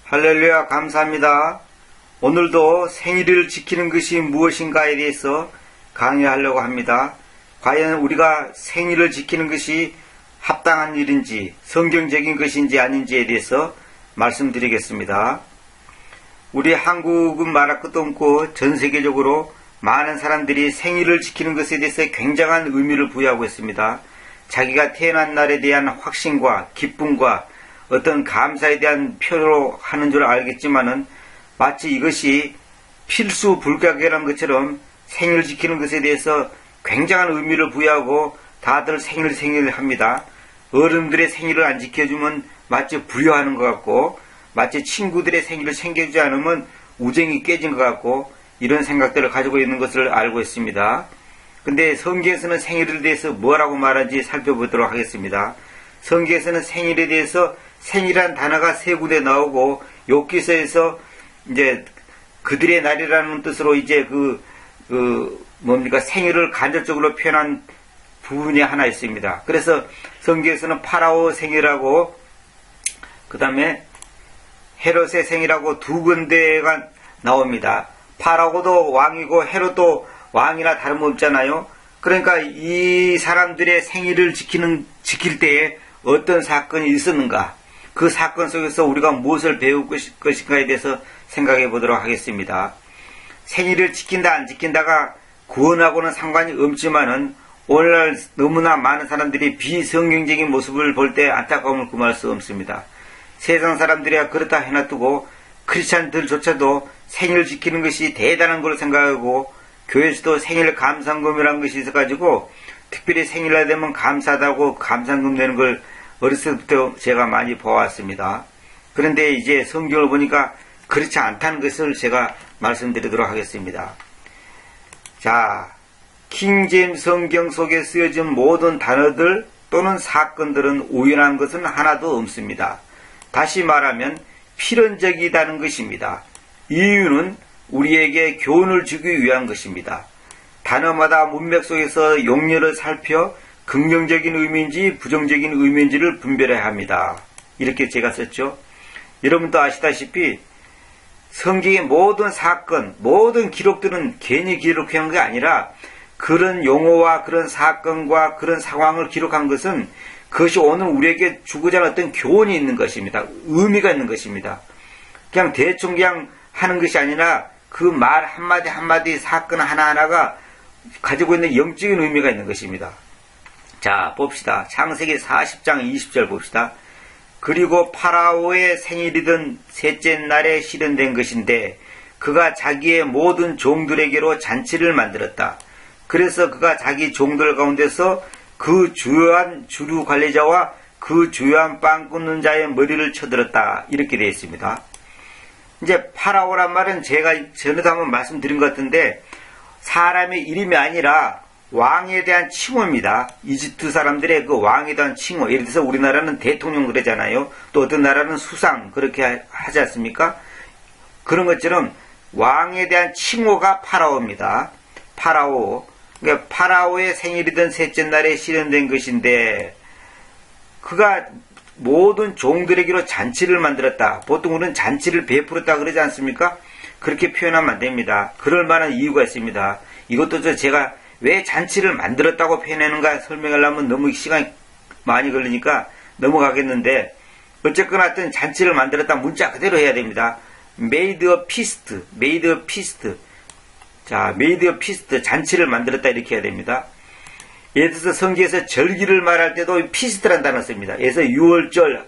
할렐루야, 감사합니다. 오늘도 생일을 지키는 것이 무엇인가에 대해서 강의하려고 합니다. 과연 우리가 생일을 지키는 것이 합당한 일인지 성경적인 것인지 아닌지에 대해서 말씀드리겠습니다. 우리 한국은 말할 것도 없고 전 세계적으로 많은 사람들이 생일을 지키는 것에 대해서 굉장한 의미를 부여하고 있습니다. 자기가 태어난 날에 대한 확신과 기쁨과 어떤 감사에 대한 표로 하는 줄 알겠지만은 마치 이것이 필수 불가결한 것처럼 생일을 지키는 것에 대해서 굉장한 의미를 부여하고 다들 생일 합니다. 어른들의 생일을 안 지켜주면 마치 불효하는 것 같고 마치 친구들의 생일을 챙겨주지 않으면 우정이 깨진 것 같고 이런 생각들을 가지고 있는 것을 알고 있습니다. 근데 성경에서는 생일에 대해서 뭐라고 말하는지 살펴보도록 하겠습니다. 성경에서는 생일에 대해서 생일이란 단어가 세 군데 나오고 욥기서에서 이제 그들의 날이라는 뜻으로 이제 생일을 간접적으로 표현한 부분이 하나 있습니다. 그래서 성경에서는 파라오 생일하고 그 다음에 헤롯의 생일하고 두 군데가 나옵니다. 파라오도 왕이고 헤롯도 왕이나 다름없잖아요. 그러니까 이 사람들의 생일을 지킬 때에 어떤 사건이 있었는가, 그 사건 속에서 우리가 무엇을 배울 것인가에 대해서 생각해 보도록 하겠습니다. 생일을 지킨다 안 지킨다가 구원하고는 상관이 없지만은 오늘날 너무나 많은 사람들이 비성경적인 모습을 볼 때 안타까움을 금할 수 없습니다. 세상 사람들이야 그렇다 해놔두고 크리스찬들조차도 생일을 지키는 것이 대단한 걸 생각하고 교회에서도 생일 감상금이라는 것이 있어가지고 특별히 생일날 되면 감사하다고 감상금 내는 걸 어렸을 때부터 제가 많이 보아왔습니다. 그런데 이제 성경을 보니까 그렇지 않다는 것을 제가 말씀드리도록 하겠습니다. 자, 킹제임스 성경 속에 쓰여진 모든 단어들 또는 사건들은 우연한 것은 하나도 없습니다. 다시 말하면 필연적이다는 것입니다. 이유는 우리에게 교훈을 주기 위한 것입니다. 단어마다 문맥 속에서 용례를 살펴 긍정적인 의미인지 부정적인 의미인지를 분별해야 합니다. 이렇게 제가 썼죠. 여러분도 아시다시피 성경의 모든 사건, 모든 기록들은 괜히 기록한 게 아니라 그런 용어와 그런 사건과 그런 상황을 기록한 것은 그것이 오늘 우리에게 주고자 하는 어떤 교훈이 있는 것입니다. 의미가 있는 것입니다. 그냥 대충 그냥 하는 것이 아니라 그 말 한마디 한마디 사건 하나하나가 가지고 있는 영적인 의미가 있는 것입니다. 자, 봅시다. 창세기 40장 20절 봅시다. 그리고 파라오의 생일이던 셋째 날에 실현된 것인데 그가 자기의 모든 종들에게로 잔치를 만들었다. 그래서 그가 자기 종들 가운데서 그 주요한 주류 관리자와 그 주요한 빵 굽는 자의 머리를 쳐들었다. 이렇게 되어 있습니다. 이제 파라오란 말은 제가 전에도 한번 말씀드린 것 같은데 사람의 이름이 아니라 왕에 대한 칭호입니다. 이집트 사람들의 그 왕에 대한 칭호. 예를 들어서 우리나라는 대통령 그러잖아요. 또 어떤 나라는 수상 그렇게 하지 않습니까? 그런 것처럼 왕에 대한 칭호가 파라오입니다. 파라오. 그러니까 파라오의 생일이던 셋째 날에 실현된 것인데 그가 모든 종들에게로 잔치를 만들었다. 보통 우리는 잔치를 베풀었다 그러지 않습니까? 그렇게 표현하면 안 됩니다. 그럴 만한 이유가 있습니다. 이것도 제가 왜 잔치를 만들었다고 표현하는가 설명하려면 너무 시간이 많이 걸리니까 넘어가겠는데 어쨌거나 하여튼 잔치를 만들었다 문자 그대로 해야 됩니다. made a feast, made a feast. 자, made a feast, 잔치를 만들었다 이렇게 해야 됩니다. 예를 들어서 성경에서 절기를 말할 때도 피스트란 단어 씁니다. 그래서 유월절,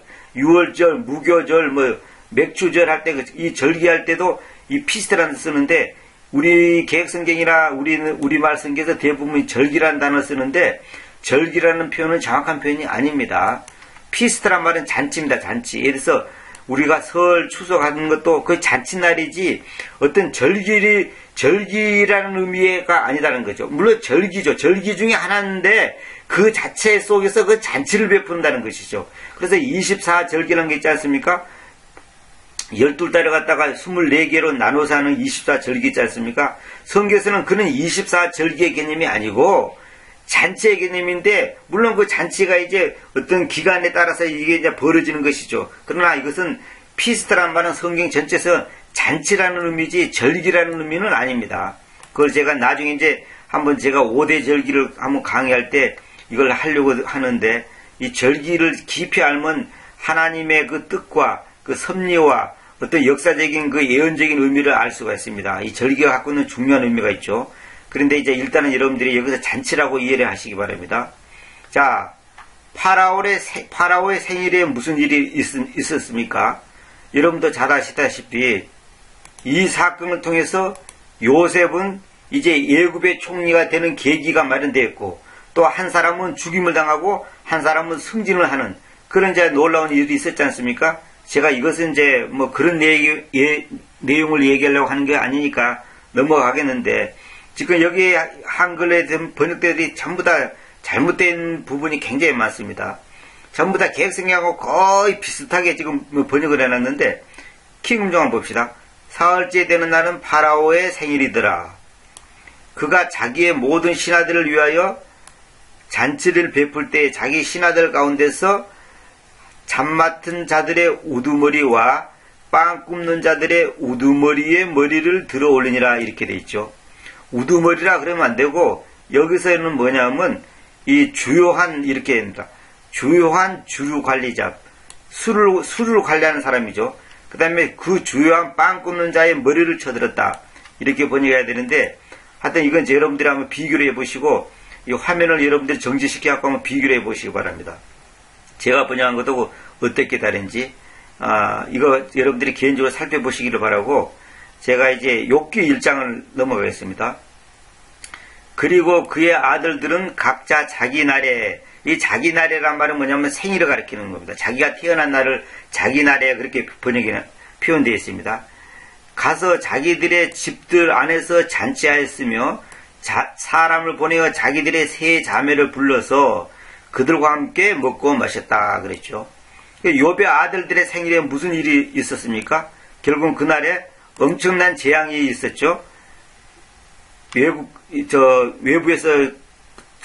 무교절, 맥주절 할 때 이 절기할 때도 이 피스트라는 쓰는데 우리 개혁성경이나 우리말 성경에서 대부분 절기라는 단어 쓰는데 절기라는 표현은 정확한 표현이 아닙니다. 피스트란 말은 잔치입니다. 잔치. 예를 들어서 우리가 설, 추석 하는 것도 그 잔치날이지 어떤 절기라는 의미가 아니다는 거죠. 물론 절기죠. 절기 중에 하나인데 그 자체 속에서 그 잔치를 베푼다는 것이죠. 그래서 24절기라는 게 있지 않습니까? 12달을 갖다가 24개로 나눠서 하는 24절기 있지 않습니까? 성경에서는 그는 24절기의 개념이 아니고 잔치의 개념인데, 물론 그 잔치가 이제 어떤 기간에 따라서 이게 이제 벌어지는 것이죠. 그러나 이것은 피스트라는 말은 성경 전체에서 잔치라는 의미지 절기라는 의미는 아닙니다. 그걸 제가 나중에 이제 한번 제가 5대 절기를 한번 강의할 때 이걸 하려고 하는데, 이 절기를 깊이 알면 하나님의 그 뜻과 그 섭리와 어떤 역사적인 그 예언적인 의미를 알 수가 있습니다. 이 절기가 갖고 있는 중요한 의미가 있죠. 그런데 이제 일단은 여러분들이 여기서 잔치라고 이해를 하시기 바랍니다. 자, 파라오의 생일에 무슨 일이 있었습니까? 여러분도 잘 아시다시피 이 사건을 통해서 요셉은 이제 애굽의 총리가 되는 계기가 마련되었고, 또 한 사람은 죽임을 당하고 한 사람은 승진을 하는 그런 이제 놀라운 일이 있었지 않습니까? 제가 이것은 이제 뭐 그런 내용을 얘기하려고 하는 게 아니니까 넘어가겠는데, 지금 여기 한글에 된 번역들이 전부 다 잘못된 부분이 굉장히 많습니다. 전부 다 계획성하고 거의 비슷하게 지금 번역을 해놨는데, 킹음정 한번 봅시다. 사흘째 되는 날은 파라오의 생일이더라. 그가 자기의 모든 신하들을 위하여 잔치를 베풀 때 자기 신하들 가운데서 잠 맡은 자들의 우두머리와 빵 굽는 자들의 우두머리에 머리를 들어 올리니라, 이렇게 돼 있죠. 우두머리라 그러면 안 되고, 여기서는 뭐냐면 이 주요한, 이렇게 됩니다. 주요한 주류 관리자, 술을 관리하는 사람이죠. 그 다음에 그 주요한 빵 굽는 자의 머리를 쳐들었다, 이렇게 번역해야 되는데, 하여튼 이건 이제 여러분들이 한번 비교를 해보시고, 이 화면을 여러분들이 정지시켜갖고 한번 비교를 해보시기 바랍니다. 제가 번역한 것도 어떻게 다른지, 이거 여러분들이 개인적으로 살펴보시기를 바라고, 제가 이제 욥기 1장을 넘어가겠습니다. 그리고 그의 아들들은 각자 자기 나라에, 이 자기 나라란 말은 뭐냐면 생일을 가리키는 겁니다. 자기가 태어난 날을 자기 나라에 그렇게 번역이 표현되어 있습니다. 가서 자기들의 집들 안에서 잔치하였으며 사람을 보내어 자기들의 세 자매를 불러서 그들과 함께 먹고 마셨다 그랬죠. 욥의 아들들의 생일에 무슨 일이 있었습니까? 결국 그날에 엄청난 재앙이 있었죠. 외부에서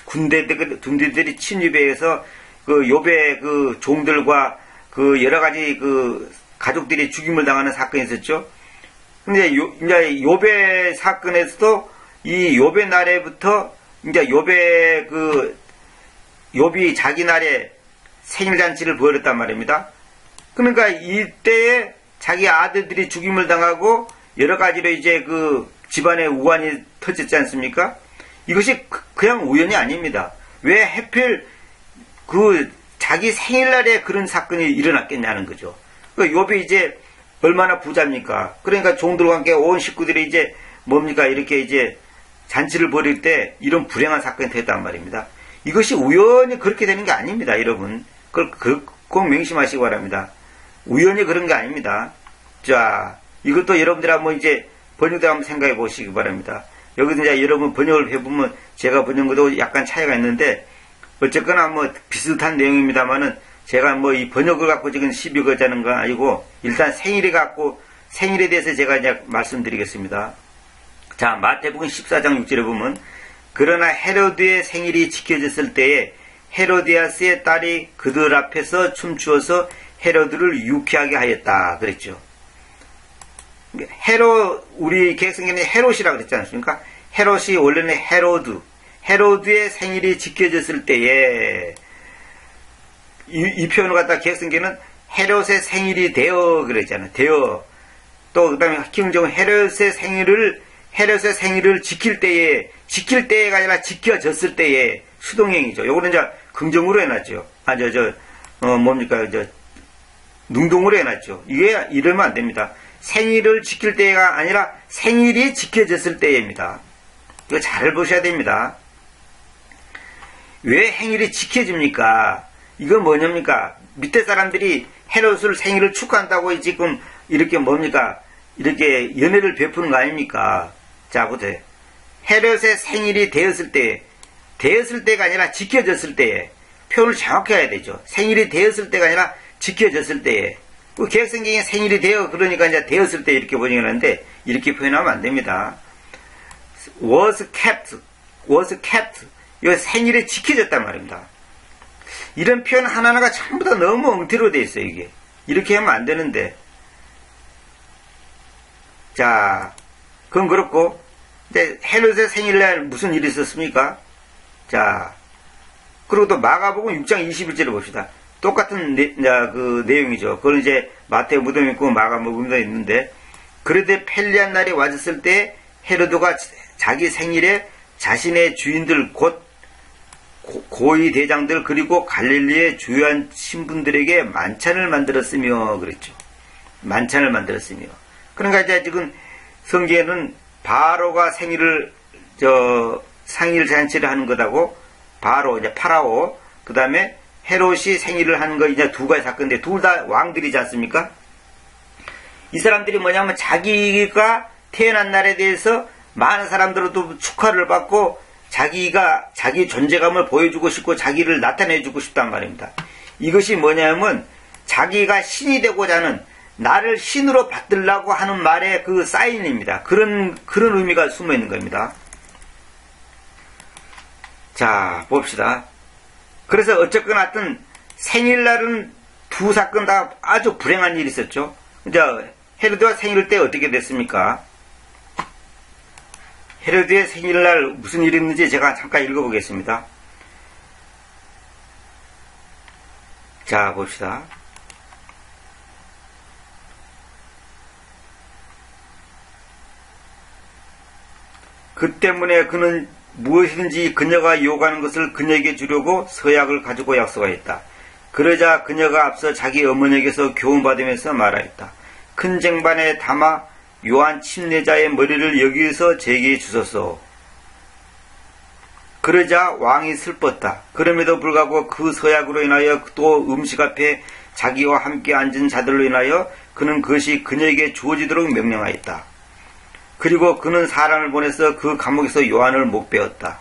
군대들이 침입해서 그 욥의 그 종들과 그 여러 가지 그 가족들이 죽임을 당하는 사건이 있었죠. 근데 이제 욥의 사건에서도 이 욥의 날에부터 이제 욥이 자기 날에 생일잔치를 벌였단 말입니다. 그러니까 이때에 자기 아들들이 죽임을 당하고 여러 가지로 이제 그 집안에 우환이 터졌지 않습니까? 이것이 그냥 우연이 아닙니다. 왜 하필 그 자기 생일날에 그런 사건이 일어났겠냐는 거죠. 그 욥이 이제 얼마나 부자입니까? 그러니까 종들과 함께 온 식구들이 이제 뭡니까? 이렇게 이제 잔치를 벌일 때 이런 불행한 사건이 됐단 말입니다. 이것이 우연히 그렇게 되는 게 아닙니다, 여러분. 그걸 꼭 명심하시기 바랍니다. 우연히 그런 게 아닙니다. 자, 이것도 여러분들 한번 이제 번역도 한번 생각해 보시기 바랍니다. 여기서 이제 여러분 번역을 해보면 제가 번역한 것도 약간 차이가 있는데, 어쨌거나 뭐 비슷한 내용입니다만은 제가 뭐 이 번역을 갖고 지금 시비 거자는 건 아니고, 일단 생일에 대해서 제가 이제 말씀드리겠습니다. 자, 마태복음 14장 6절에 보면, 그러나 헤로드의 생일이 지켜졌을 때에 헤로디아스의 딸이 그들 앞에서 춤추어서 헤로드를 유쾌하게 하였다 그랬죠. 우리 개성에는 헤롯이라고 그랬지 않습니까? 헤롯이 원래는 헤로드의 생일이 지켜졌을 때에, 이 표현을 갖다 개성계는 헤롯의 생일이 되어 그랬잖아요. 되어. 또 그 다음에 킹정은 헤롯의 생일을 지킬 때가 아니라 지켜졌을 때에 수동형이죠. 요거는 이제 긍정으로 해놨죠. 능동으로 해놨죠. 이게 이러면 안 됩니다. 생일을 지킬 때가 아니라 생일이 지켜졌을 때입니다. 이거 잘 보셔야 됩니다. 왜 행일이 지켜집니까? 이건 뭐냐입니까? 밑에 사람들이 헤롯을 생일을 축하한다고 지금 이렇게 뭡니까? 이렇게 연회를 베푸는 거 아닙니까? 자, 보세요. 헤롯의 생일이 되었을 때가 아니라 지켜졌을 때에, 표현을 정확히 해야 되죠. 생일이 되었을 때가 아니라 지켜졌을 때에. 그 개혁성경에 생일이 되어, 그러니까 이제 되었을 때 이렇게 번역하는데, 이렇게 표현하면 안 됩니다. was kept. 이거 생일이 지켜졌단 말입니다. 이런 표현 하나하나가 전부 다 너무 엉터리로 되어 있어요, 이게. 이렇게 하면 안 되는데. 자, 그건 그렇고, 이제 헤롯의 생일날 무슨 일이 있었습니까? 자, 그리고 또 마가복음 6장 21절을 봅시다. 똑같은 그 내용이죠. 그건 이제 마태오 무덤이 있고 마가복음도 있는데, 그러되 편리한 날이 와졌을 때 헤로드가 자기 생일에 자신의 주인들 곧 고위 대장들 그리고 갈릴리의 주요한 신분들에게 만찬을 만들었으며 그랬죠. 만찬을 만들었으며. 그러니까 이제 지금 성경에는 바로가 생일 잔치를 하는 것하고 바로 이제 파라오 그 다음에 헤롯이 생일을 하는 거 이제 두 가지 사건인데 둘 다 왕들이지 않습니까? 이 사람들이 뭐냐면 자기가 태어난 날에 대해서 많은 사람들로도 축하를 받고 자기가 자기 존재감을 보여주고 싶고 자기를 나타내주고 싶단 말입니다. 이것이 뭐냐면 자기가 신이 되고자 하는 나를 신으로 받들라고 하는 말의 그 사인입니다. 그런 의미가 숨어 있는 겁니다. 자, 봅시다. 그래서 어쨌거나 하여튼 생일날은 두 사건 다 아주 불행한 일이 있었죠. 이제 헤로드가 생일 때 어떻게 됐습니까? 헤로드의 생일날 무슨 일이 있는지 제가 잠깐 읽어보겠습니다. 자, 봅시다. 그 때문에 그는 무엇이든지 그녀가 요구하는 것을 그녀에게 주려고 서약을 가지고 약속하였다. 그러자 그녀가 앞서 자기 어머니에게서 교훈받으면서 말하였다. 큰 쟁반에 담아 요한 침례자의 머리를 여기에서 제게 주소서. 그러자 왕이 슬펐다. 그럼에도 불구하고 그 서약으로 인하여 또 음식 앞에 자기와 함께 앉은 자들로 인하여 그는 그것이 그녀에게 주어지도록 명령하였다. 그리고 그는 사람을 보내서 그 감옥에서 요한을 목베었다.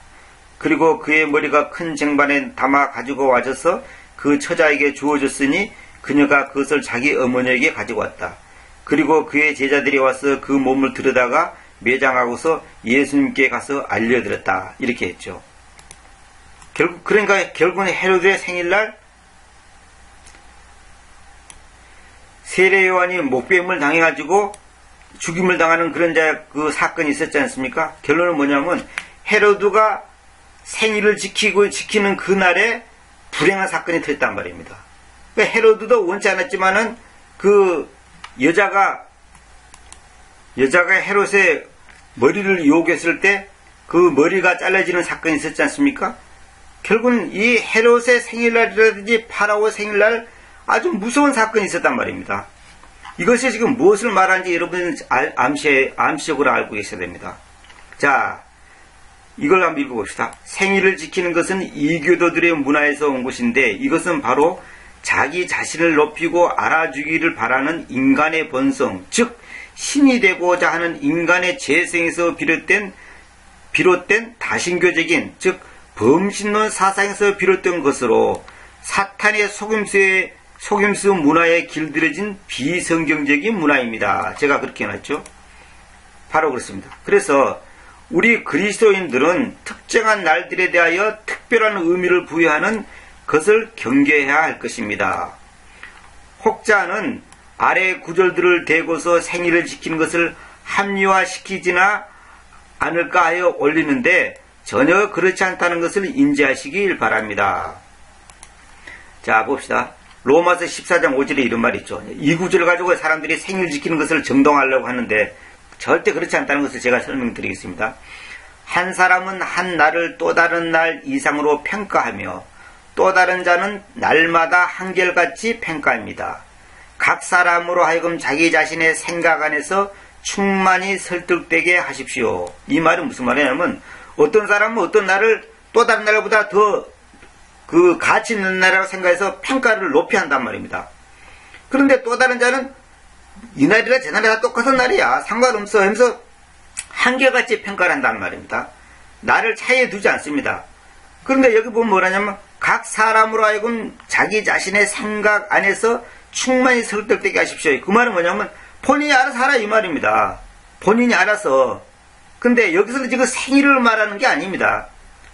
그리고 그의 머리가 큰 쟁반에 담아 가지고 와져서 그 처자에게 주어졌으니 그녀가 그것을 자기 어머니에게 가지고 왔다. 그리고 그의 제자들이 와서 그 몸을 들여다가 매장하고서 예수님께 가서 알려드렸다. 이렇게 했죠. 결국은 헤로드의 생일날 세례 요한이 목배임을 당해가지고 죽임을 당하는 그런 그 사건이 있었지 않습니까? 결론은 뭐냐면 헤로드가 생일을 지키는 그날에 불행한 사건이 터졌단 말입니다. 그러니까 헤로드도 원치 않았지만은 그 여자가 헤롯의 머리를 유혹했을 때 그 머리가 잘라지는 사건이 있었지 않습니까? 결국은 이 헤롯의 생일날이라든지 파라오의 생일날 아주 무서운 사건이 있었단 말입니다. 이것이 지금 무엇을 말하는지 여러분은 암시적으로 알고 계셔야 됩니다. 자, 이걸 한번 읽어봅시다. 생일을 지키는 것은 이교도들의 문화에서 온 것인데 이것은 바로 자기 자신을 높이고 알아주기를 바라는 인간의 본성, 즉 신이 되고자 하는 인간의 재성에서 비롯된 다신교적인, 즉 범신론 사상에서 비롯된 것으로 사탄의 속임수 문화에 길들여진 비성경적인 문화입니다. 제가 그렇게 해놨죠. 바로 그렇습니다. 그래서 우리 그리스도인들은 특정한 날들에 대하여 특별한 의미를 부여하는 것을 경계해야 할 것입니다. 혹자는 아래 구절들을 대고서 생일을 지키는 것을 합리화시키지나 않을까 하여 올리는데 전혀 그렇지 않다는 것을 인지하시길 바랍니다. 자, 봅시다. 로마서 14장 5절에 이런 말이 있죠. 이 구절을 가지고 사람들이 생일 지키는 것을 정당화하려고 하는데 절대 그렇지 않다는 것을 제가 설명드리겠습니다. 한 사람은 한 날을 또 다른 날 이상으로 평가하며 또 다른 자는 날마다 한결같이 평가합니다. 각 사람으로 하여금 자기 자신의 생각 안에서 충만히 설득되게 하십시오. 이 말은 무슨 말이냐면 어떤 사람은 어떤 날을 또 다른 날보다 더 그 가치 있는 날이라고 생각해서 평가를 높이 한단 말입니다. 그런데 또 다른 자는 이 날이라 저 날이라 똑같은 날이야 상관없어 하면서 한결같이 평가를 한단 말입니다. 나를 차이에 두지 않습니다. 그런데 여기 보면 뭐라냐면 각 사람으로 하여금 자기 자신의 생각 안에서 충만히 설득되게 하십시오. 그 말은 뭐냐면 본인이 알아서 하라 이 말입니다. 본인이 알아서. 근데 여기서는 지금 생일을 말하는 게 아닙니다.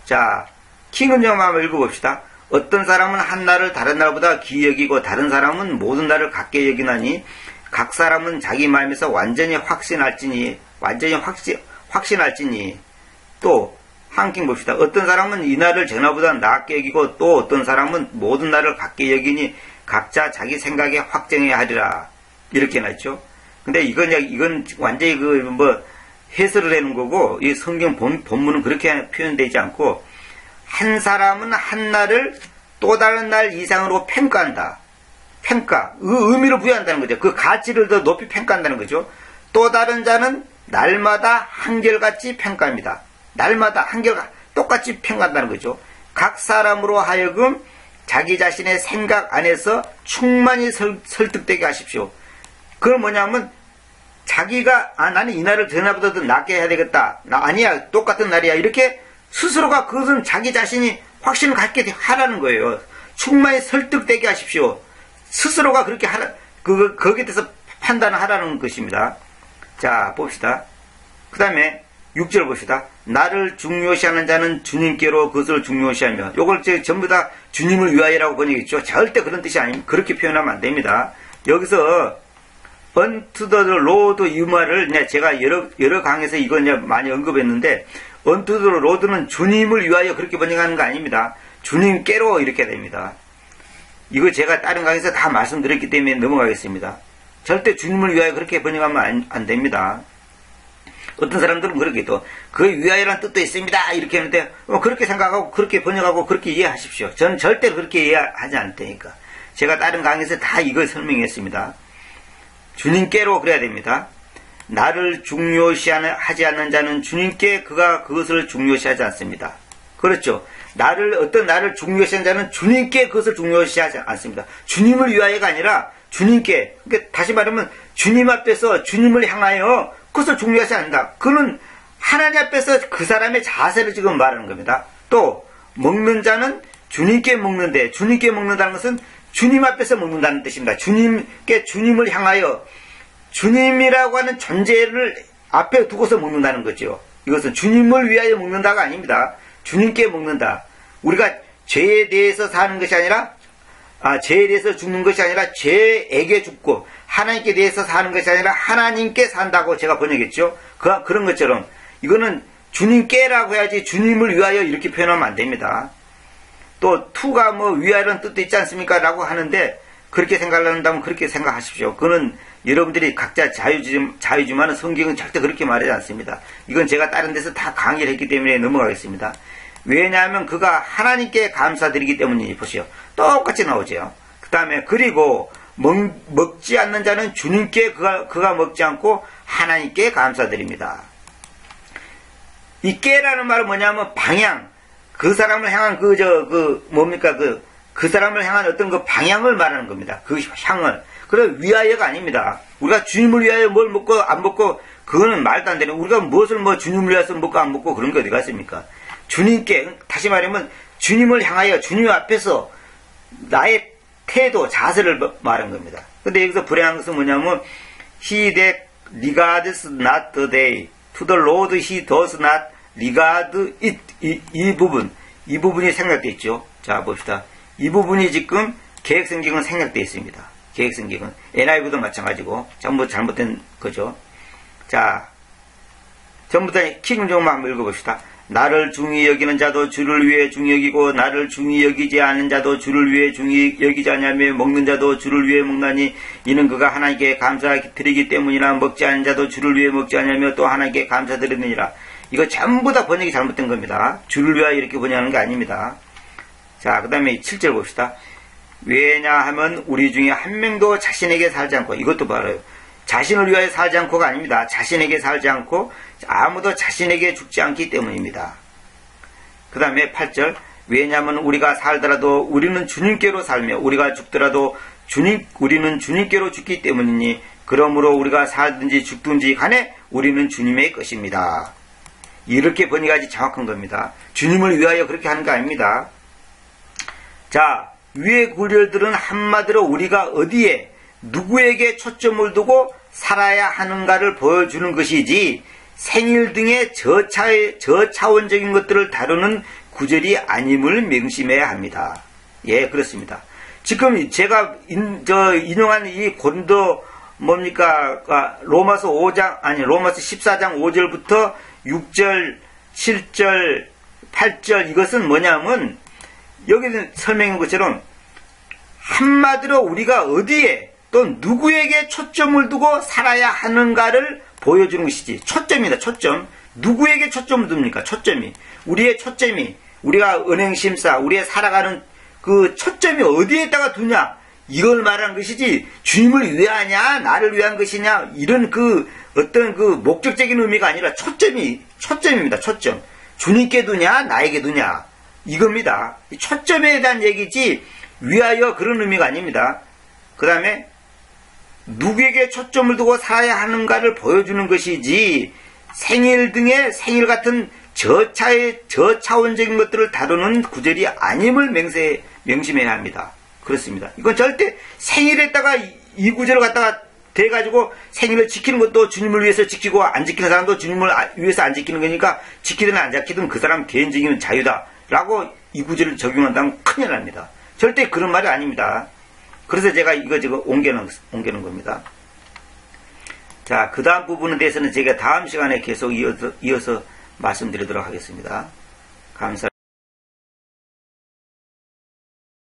자, 킹은영 한번 읽어봅시다. 어떤 사람은 한 날을 다른 날보다 귀히 여기고 다른 사람은 모든 날을 같게 여기나니 각 사람은 자기 마음에서 완전히 확신할지니 또 한킹 봅시다. 어떤 사람은 이 날을 전화보다 낮게 여기고 또 어떤 사람은 모든 날을 같게 여기니 각자 자기 생각에 확정해야 하리라. 이렇게 해놨죠. 근데 이건 완전히 해설을 해놓은 거고, 이 성경 본문은 그렇게 표현되지 않고, 한 사람은 한 날을 또 다른 날 이상으로 평가한다. 의미를 부여한다는 거죠. 그 가치를 더 높이 평가한다는 거죠. 또 다른 자는 날마다 한결같이 평가합니다. 날마다 똑같이 평가한다는 거죠. 각 사람으로 하여금 자기 자신의 생각 안에서 충만히 설득되게 하십시오. 그건 뭐냐면 자기가 나는 이 날을 전날보다 더 낫게 해야 되겠다. 아니야 똑같은 날이야. 이렇게 스스로가 그것은 자기 자신이 확신을 갖게 하라는 거예요. 충만히 설득되게 하십시오. 스스로가 그렇게 거기에 대해서 판단을 하라는 것입니다. 자 봅시다. 그 다음에 6절 봅시다. 나를 중요시하는 자는 주님께로 그것을 중요시하며, 요걸 전부 다 주님을 위하여라고 번역했죠. 절대 그런 뜻이 아닙니다. 그렇게 표현하면 안 됩니다. 여기서 unto the Lord 이 말을 제가 여러 강에서 이걸 많이 언급했는데, unto the Lord는 주님을 위하여 그렇게 번역하는 거 아닙니다. 주님께로 이렇게 됩니다. 이거 제가 다른 강에서 다 말씀드렸기 때문에 넘어가겠습니다. 절대 주님을 위하여 그렇게 번역하면 안 됩니다. 어떤 사람들은 그렇게 또 그 위하여라는 뜻도 있습니다 이렇게 하는데 그렇게 생각하고 그렇게 번역하고 그렇게 이해하십시오. 저는 절대 그렇게 이해하지 않다니까. 제가 다른 강의에서 다 이걸 설명했습니다. 주님께로 그래야 됩니다. 나를 중요시하지 않는 자는 주님께 그가 그것을 중요시하지 않습니다. 그렇죠. 어떤 나를 중요시하는 자는 주님께 그것을 중요시하지 않습니다. 주님을 위하여가 아니라 주님께, 그러니까 다시 말하면 주님 앞에서 주님을 향하여 그것을 중요하지 않는다. 그는 하나님 앞에서 그 사람의 자세를 지금 말하는 겁니다. 또 먹는 자는 주님께 먹는데, 주님께 먹는다는 것은 주님 앞에서 먹는다는 뜻입니다. 주님을 향하여 주님이라고 하는 존재를 앞에 두고서 먹는다는 거죠. 이것은 주님을 위하여 먹는다가 아닙니다. 주님께 먹는다. 우리가 죄에 대해서 사는 것이 아니라 죄에 대해서 죽는 것이 아니라 죄에게 죽고 하나님께 대해서 사는 것이 아니라 하나님께 산다고 제가 번역했죠. 그런 것처럼 이거는 주님께라고 해야지 주님을 위하여 이렇게 표현하면 안 됩니다. 또 투가 위하여라는 뜻도 있지 않습니까? 라고 하는데 그렇게 생각한다면 그렇게 생각하십시오. 그거는 여러분들이 각자 자유지만 성경은 절대 그렇게 말하지 않습니다. 이건 제가 다른 데서 다 강의를 했기 때문에 넘어가겠습니다. 왜냐하면 그가 하나님께 감사드리기 때문이니 보시오. 똑같이 나오죠. 그 다음에 그리고 먹지 않는 자는 주님께 그가 먹지 않고 하나님께 감사드립니다. 이 깨라는 말은 뭐냐면 방향, 그 사람을 향한 그 사람을 향한 어떤 그 방향을 말하는 겁니다. 그 향을. 그래 위하여가 아닙니다. 우리가 주님을 위하여 뭘 먹고 안 먹고 그거는 말도 안 되는. 우리가 무엇을 주님을 위해서 먹고 안 먹고 그런 게 어디 갔습니까? 주님께, 다시 말하면 주님을 향하여 주님 앞에서 나의 태도, 자세를 말한 겁니다. 근데 여기서 불행한 것은 뭐냐면 He that regards not the day to the Lord he does not regard it. 이 부분이 생략되어 있죠. 자 봅시다. 이 부분이 지금 계획성경은 생략되어 있습니다. 계획성경은 NIV도 마찬가지고 전부 잘못된 거죠. 자 전부 다 킹종만 한번 읽어봅시다. 나를 중히 여기는 자도 주를 위해 중히 여기고 나를 중히 여기지 않은 자도 주를 위해 중히 여기지 않냐며 먹는 자도 주를 위해 먹나니 이는 그가 하나님께 감사드리기 때문이라. 먹지 않은 자도 주를 위해 먹지 않냐며 또 하나님께 감사드리느니라. 이거 전부 다 번역이 잘못된 겁니다. 주를 위하여 이렇게 번역하는 게 아닙니다. 자, 그 다음에 7절 봅시다. 왜냐하면 우리 중에 한 명도 자신에게 살지 않고, 이것도 봐요. 자신을 위하여 살지 않고가 아닙니다. 자신에게 살지 않고 아무도 자신에게 죽지 않기 때문입니다. 그 다음에 8절. 왜냐하면 우리가 살더라도 우리는 주님께로 살며 우리가 죽더라도 우리는 주님께로 죽기 때문이니 그러므로 우리가 살든지 죽든지 간에 우리는 주님의 것입니다. 이렇게 번역하지 정확한 겁니다. 주님을 위하여 그렇게 하는 거 아닙니다. 자, 위의 구절들은 한마디로 우리가 어디에 누구에게 초점을 두고 살아야 하는가를 보여주는 것이지 생일 등의 저차원적인 것들을 다루는 구절이 아님을 명심해야 합니다. 예, 그렇습니다. 지금 제가 인용한 이 고린도 뭡니까? 로마서 14장 5절부터 6절, 7절, 8절 이것은 뭐냐면 여기는 설명한 것처럼 한마디로 우리가 어디에 또 누구에게 초점을 두고 살아야 하는가를 보여주는 것이지. 초점이다, 초점. 누구에게 초점을 둡니까? 초점이. 우리의 초점이, 우리가 은행심사, 우리의 살아가는 그 초점이 어디에다가 두냐? 이걸 말하는 것이지, 주님을 위하냐, 나를 위한 것이냐, 이런 어떤 목적적인 의미가 아니라 초점입니다, 초점. 주님께 두냐, 나에게 두냐. 이겁니다. 초점에 대한 얘기지, 위하여 그런 의미가 아닙니다. 그 다음에, 누구에게 초점을 두고 살아야 하는가를 보여주는 것이지, 생일 등의 생일 같은 저차원적인 것들을 다루는 구절이 아님을 명심해야 합니다. 그렇습니다. 이건 절대 생일에다가 이 구절을 갖다가 대가지고 생일을 지키는 것도 주님을 위해서 지키고 안 지키는 사람도 주님을 위해서 안 지키는 거니까 지키든 안 지키든 그 사람 개인적인 자유다 라고 이 구절을 적용한다면 큰일 납니다. 절대 그런 말이 아닙니다. 그래서 제가 이거 지금 옮겨놓은 겁니다. 자, 그 다음 부분에 대해서는 제가 다음 시간에 계속 이어서 말씀드리도록 하겠습니다. 감사합니다.